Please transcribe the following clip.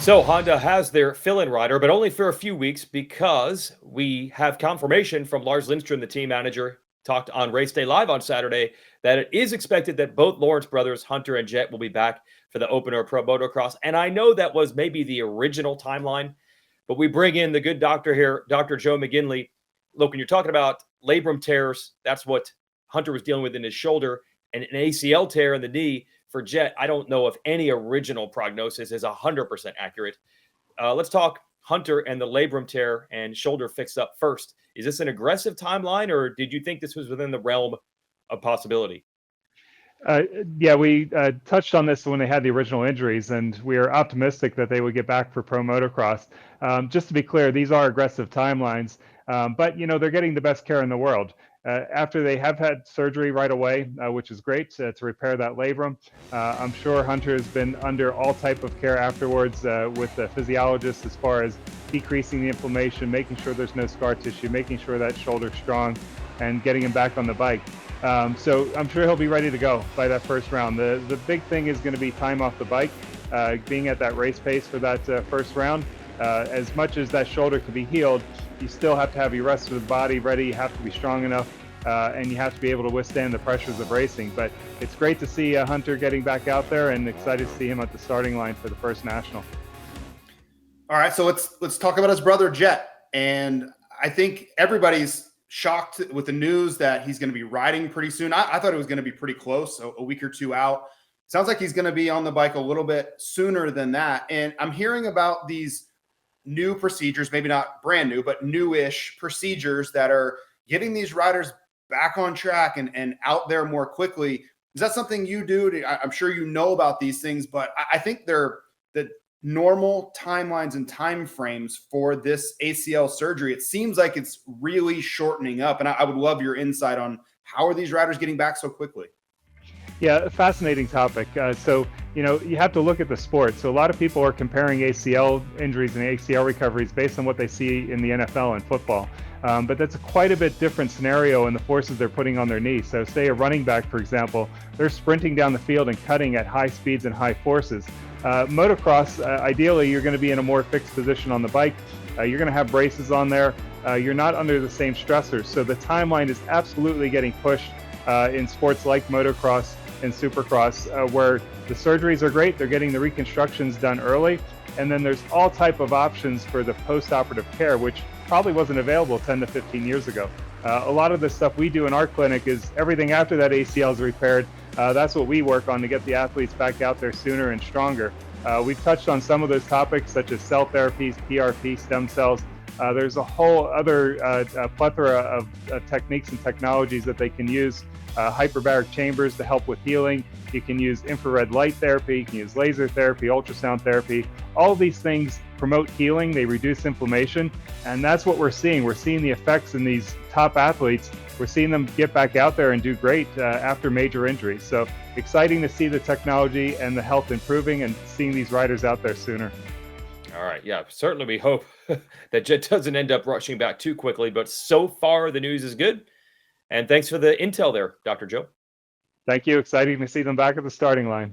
So Honda has their fill-in rider, but only for a few weeks because we have confirmation from Lars Lindstrom, the team manager, talked on Race Day Live on Saturday, that it is expected that both Lawrence brothers, Hunter and Jet, will be back for the opener of Pro Motocross. And I know that was maybe the original timeline, but we bring in the good doctor here, Dr. Joe McGinley. Look, when you're talking about labrum tears, that's what Hunter was dealing with in his shoulder, and an ACL tear in the knee. For Jet, I don't know if any original prognosis is 100% accurate. Let's talk Hunter and the labrum tear and shoulder fixed up first. Is this an aggressive timeline, or did you think this was within the realm of possibility? Yeah, we touched on this when they had the original injuries, and we are optimistic that they would get back for Pro Motocross. Just to be clear, these are aggressive timelines, but they're getting the best care in the world. After they have had surgery right away, which is great to repair that labrum. I'm sure Hunter has been under all type of care afterwards with the physiologist as far as decreasing the inflammation, making sure there's no scar tissue, making sure that shoulder's strong, and getting him back on the bike. So I'm sure he'll be ready to go by that first round. The big thing is going to be time off the bike, being at that race pace for that first round. As much as that shoulder can be healed, you still have to have your rest of the body ready. You have to be strong enough, and you have to be able to withstand the pressures of racing. But it's great to see Hunter getting back out there, and excited to see him at the starting line for the first national. All right, so let's talk about his brother Jet. And I think everybody's shocked with the news that he's going to be riding pretty soon. I thought it was going to be pretty close, so a week or two out. Sounds like he's going to be on the bike a little bit sooner than that. And I'm hearing about these new procedures, maybe not brand new, but newish procedures that are getting these riders back on track and out there more quickly. Is that something you do? I'm sure you know about these things, but I think they're the normal timelines and time frames for this ACL surgery. It seems like it's really shortening up, and I would love your insight on how are these riders getting back so quickly? Yeah, fascinating topic. So you have to look at the sport. So a lot of people are comparing ACL injuries and ACL recoveries based on what they see in the NFL and football. But that's quite a bit different scenario in the forces they're putting on their knee. So say a running back, for example, they're sprinting down the field and cutting at high speeds and high forces. Motocross, ideally, you're going to be in a more fixed position on the bike. You're going to have braces on there. You're not under the same stressors. So the timeline is absolutely getting pushed in sports like motocross and supercross, where the surgeries are great. They're getting the reconstructions done early. And then there's all type of options for the post-operative care, which probably wasn't available 10 to 15 years ago. A lot of the stuff we do in our clinic is everything after that ACL is repaired. That's what we work on to get the athletes back out there sooner and stronger. We've touched on some of those topics, such as cell therapies, PRP, stem cells. There's a whole other plethora of techniques and technologies that they can use. Hyperbaric chambers to help with healing. You can use infrared light therapy, you can use laser therapy, ultrasound therapy. All of these things promote healing, they reduce inflammation, and that's what we're seeing. We're seeing the effects in these top athletes. We're seeing them get back out there and do great after major injuries. So exciting to see the technology and the health improving and seeing these riders out there sooner. All right. Yeah, certainly we hope that Jet doesn't end up rushing back too quickly, but so far the news is good. And thanks for the intel there, Dr. Joe. Thank you. Exciting to see them back at the starting line.